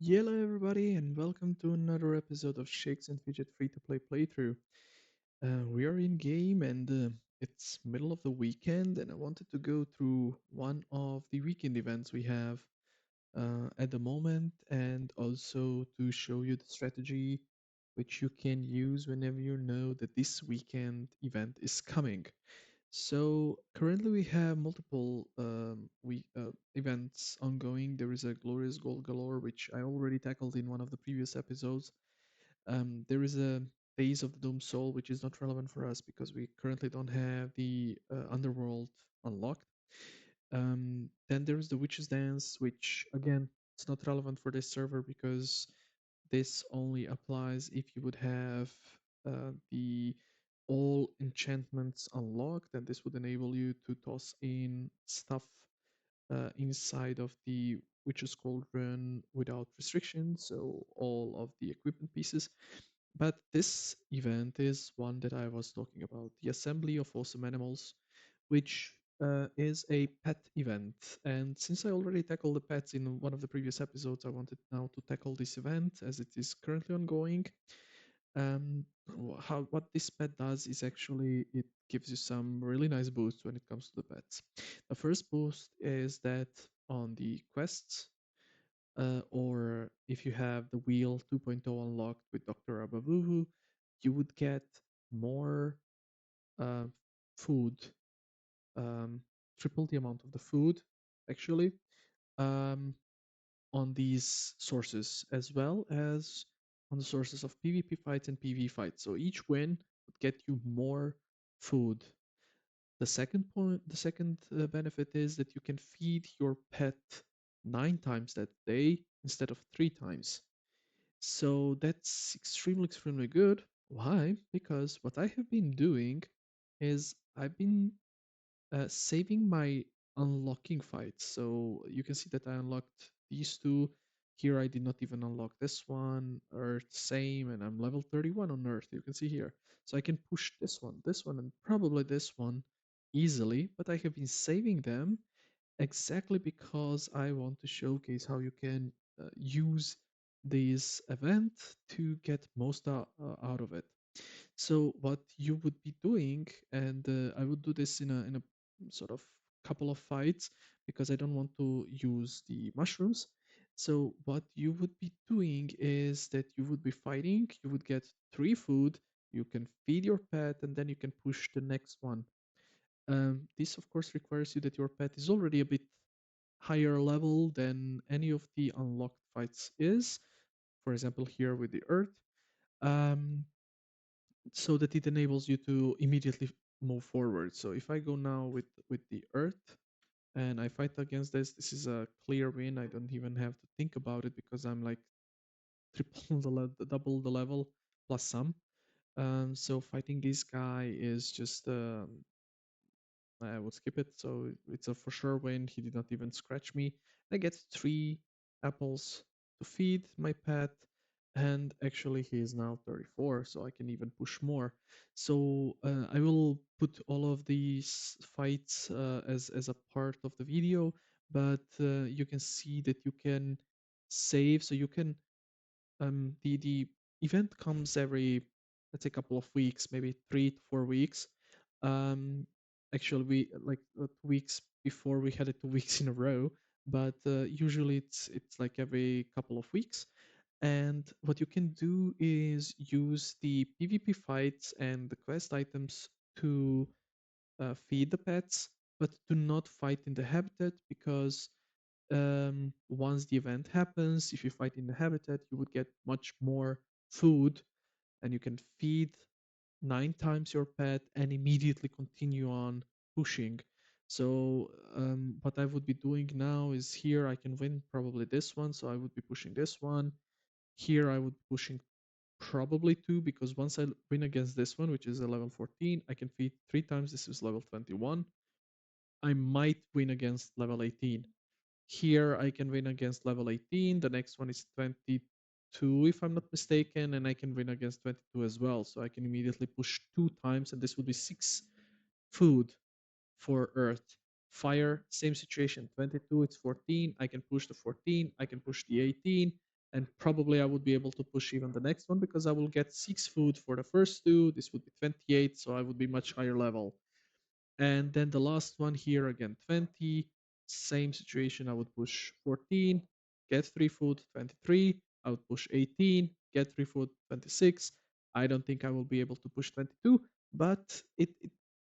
Yello everybody and welcome to another episode of Shakes and Fidget free-to-play playthrough. We are in game and it's middle of the weekend and I wanted to go through one of the weekend events we have at the moment and also to show you the strategy which you can use whenever you know that this weekend event is coming. So currently we have multiple events ongoing. There is a Glorious Gold Galore, which I already tackled in one of the previous episodes. There is a Days of the Doom Soul, which is not relevant for us because we currently don't have the Underworld unlocked. Then there is the Witch's Dance, which again, it's not relevant for this server because this only applies if you would have the all enchantments unlocked, and this would enable you to toss in stuff inside of the Witch's Cauldron without restrictions, so all of the equipment pieces. But this event is one that I was talking about, the Assembly of Awesome Animals, which is a pet event. And since I already tackled the pets in one of the previous episodes, I wanted now to tackle this event as it is currently ongoing. What this pet does is actually it gives you some really nice boosts when it comes to the pets. The first boost is that on the quests, or if you have the wheel 2.0 unlocked with Dr. Abavuhu, you would get more uh, food, um, triple the amount of the food, actually, um, on these sources, as well as on the sources of PvP fights and PvE fights. So each win would get you more food. The second benefit is that you can feed your pet 9 times that day instead of 3 times. So that's extremely good. Why? Because what I have been doing is I've been saving my unlocking fights. So you can see that I unlocked these two. Here I did not even unlock this one. Earth same, and I'm level 31 on Earth. You can see here. So I can push this one, and probably this one easily. But I have been saving them exactly because I want to showcase how you can use this event to get most out of it. So what you would be doing, and I would do this in a sort of couple of fights because I don't want to use the mushrooms. So what you would be doing is that you would be fighting, you would get 3 food, you can feed your pet, and then you can push the next one. This of course requires you that your pet is already a bit higher level than any of the unlocked fights is. For example, here with the Earth. Um, so that it enables you to immediately move forward. So if I go now with the Earth and I fight against this is a clear win. I don't even have to think about it because I'm like triple double the level plus some. So fighting this guy is just I would skip it. So it's a for sure win. He did not even scratch me. I get 3 apples to feed my pet. And actually, he is now 34, so I can even push more. So I will put all of these fights as a part of the video, but you can see that you can save. So you can the event comes every, let's say, couple of weeks, maybe 3 to 4 weeks. um Actually we like 2 weeks before we had it 2 weeks in a row, but usually it's like every couple of weeks. And what you can do is use the PvP fights and the quest items to feed the pets, but do not fight in the habitat because once the event happens, if you fight in the habitat, you would get much more food and you can feed 9 times your pet and immediately continue on pushing. So, what I would be doing now is here I can win probably this one, so I would be pushing this one. Here I would be pushing probably two because once I win against this one, which is a level 14, I can feed 3 times. This is level 21. I might win against level 18. Here I can win against level 18. The next one is 22, if I'm not mistaken, and I can win against 22 as well. So I can immediately push 2 times, and this would be 6 food for Earth. Fire, same situation. 22, it's 14. I can push the 14. I can push the 18. and probably I would be able to push even the next one because I will get 6 food for the first two. This would be 28, so I would be much higher level. And then the last one here again, 20. Same situation. I would push 14, get 3 food, 23. I would push 18, get 3 food, 26. I don't think I will be able to push 22, but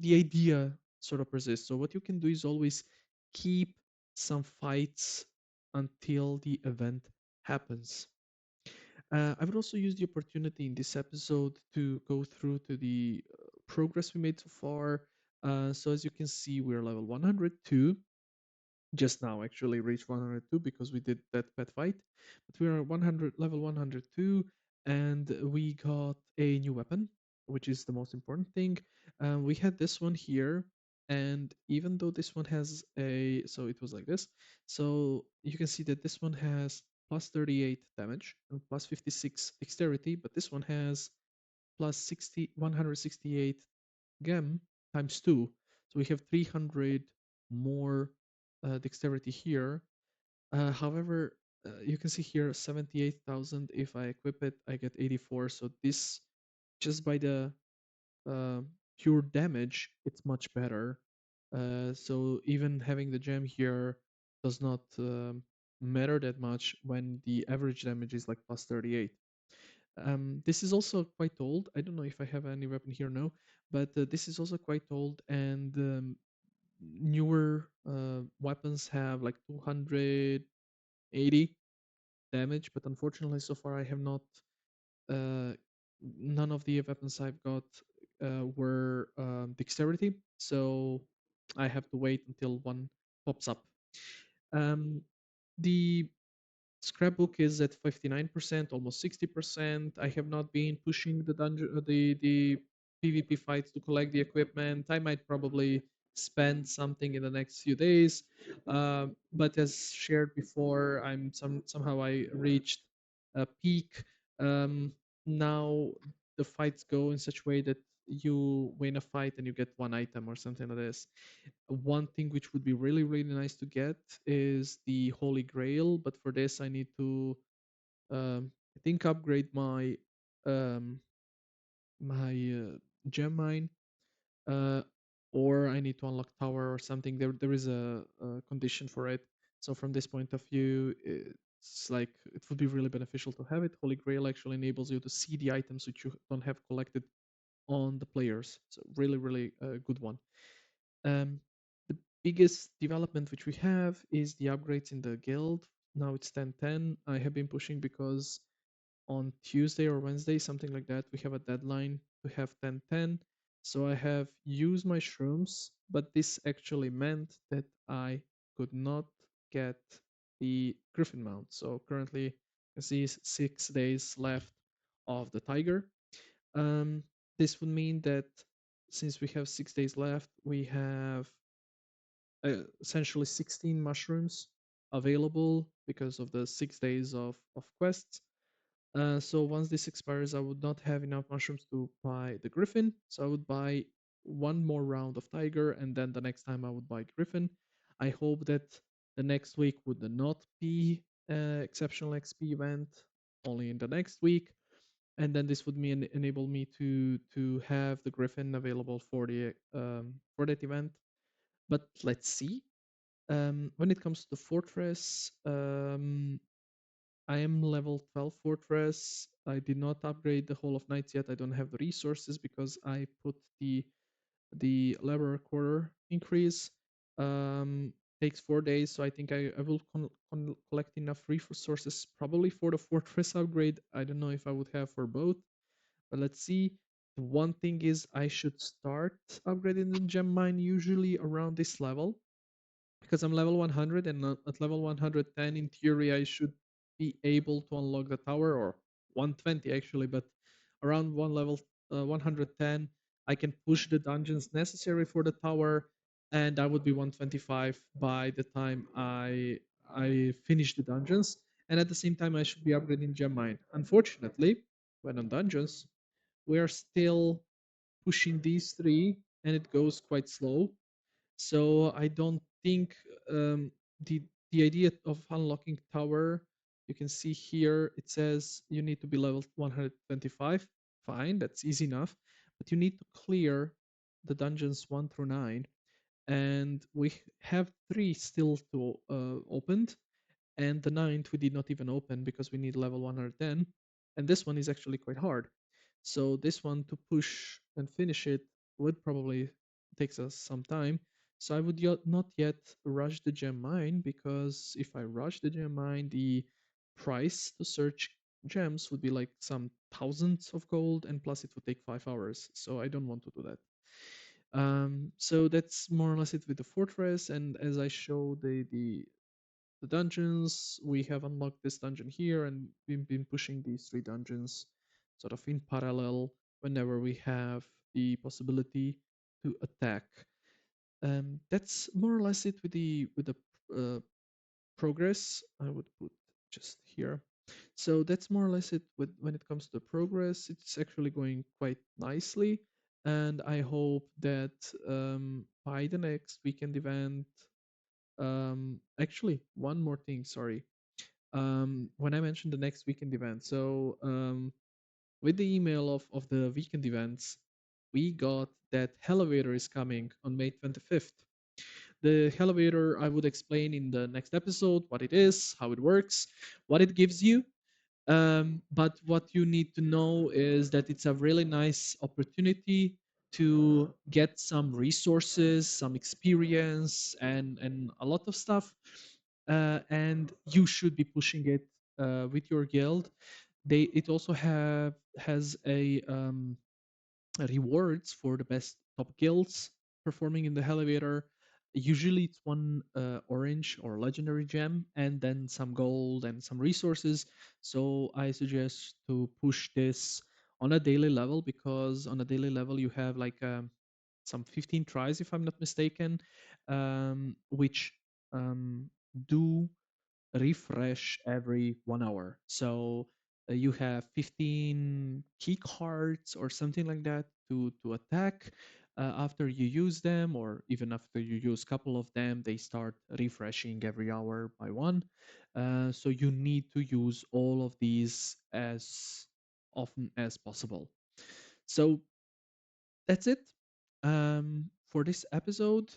the idea sort of persists. So what you can do is always keep some fights until the event happens. I would also use the opportunity in this episode to go through to the progress we made so far. So as you can see, we're level 102. Just now, actually, reached 102 because we did that pet fight. But we are 100 level 102, and we got a new weapon, which is the most important thing. We had this one here, and even though this one has a, so it was like this. So you can see that this one has plus 38 damage and plus 56 dexterity, but this one has plus 60 168 gem times 2. So we have 300 more dexterity here. However, you can see here 78,000. If I equip it, I get 84. So this, just by the uh, pure damage, it's much better. So even having the gem here does not matter that much when the average damage is like plus 38. This is also quite old. I don't know if I have any weapon here now, but this is also quite old, and newer weapons have like 280 damage. But unfortunately, so far I have not. Uh, None of the weapons I've got were dexterity, so I have to wait until one pops up. Um, the Scrapbook is at 59%, almost 60%. I have not been pushing the dungeon, the PvP fights to collect the equipment. I might probably spend something in the next few days. But as shared before, somehow I reached a peak. Um, Now the fights go in such a way that you win a fight and you get one item or something like this. One thing which would be really, really nice to get is the Holy Grail, but for this I need to, I think, upgrade um, my gem mine, uh, or I need to unlock tower or something. There is a condition for it. So from this point of view, it's like it would be really beneficial to have it. Holy Grail actually enables you to see the items which you don't have collected on the players. So really, really good one. Um, the biggest development which we have is the upgrades in the guild. Now it's 10:10. I have been pushing because on Tuesday or Wednesday, something like that, we have a deadline to have 10:10. So I have used my shrooms, but this actually meant that I could not get the Griffin mount. So currently, you can see 6 days left of the Tiger. Um, this would mean that since we have 6 days left, we have essentially 16 mushrooms available because of the 6 days of quests. So once this expires, I would not have enough mushrooms to buy the Griffin. So I would buy one more round of Tiger, and then the next time I would buy Griffin. I hope that the next week would not be exceptional XP event, only in the next week, and then this would mean enable me to have the Griffin available for that event. But let's see. When it comes to the fortress, I am level 12 fortress. I did not upgrade the Hall of Knights yet. I don't have the resources because I put the level quarter increase. Um, Takes 4 days, so I think I will collect enough resources probably for the fortress upgrade. I don't know if I would have for both, but let's see. The one thing is I should start upgrading the gem mine usually around this level because I'm level 100, and at level 110 in theory I should be able to unlock the tower, or 120 actually, but around 110 I can push the dungeons necessary for the tower, and I would be 125 by the time I finish the dungeons, and at the same time I should be upgrading gem mine. Unfortunately, when on dungeons, we are still pushing these three and it goes quite slow. So I don't think um, the the idea of unlocking tower You can see here it says you need to be level 125. Fine, that's easy enough. But you need to clear the dungeons 1 through 9. And we have 3 still to opened. And the ninth we did not even open because we need level 110. And this one is actually quite hard. So this one to push and finish it would probably takes us some time. So I would not yet rush the gem mine, because if I rush the gem mine, the price to search gems would be like some thousands of gold, and plus it would take 5 hours. So I don't want to do that. So that's more or less it with the fortress. And as I show the dungeons, we have unlocked this dungeon here, and we've been pushing these 3 dungeons sort of in parallel whenever we have the possibility to attack. That's more or less it with the uh, progress. I would put just here. So that's more or less it with when it comes to progress. It's actually going quite nicely, and I hope that by the next weekend event. Actually, one more thing. Sorry. When I mentioned the next weekend event, so with the email of the weekend events, we got that Elevator is coming on May 25th. The Elevator, I would explain in the next episode what it is, how it works, what it gives you. But what you need to know is that it's a really nice opportunity to get some resources, some experience, and a lot of stuff. And you should be pushing it with your guild. It also has a rewards for the best top guilds performing in the elevator. Usually it's one orange or legendary gem, and then some gold and some resources. So I suggest to push this on a daily level, because on a daily level you have like some 15 tries, if I'm not mistaken, which do refresh every 1 hour. So you have 15 key cards or something like that to attack. After you use them, or even after you use a couple of them, they start refreshing every hour by one. So you need to use all of these as often as possible. So that's it for this episode.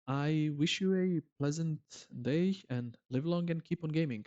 I wish you a pleasant day, and live long and keep on gaming.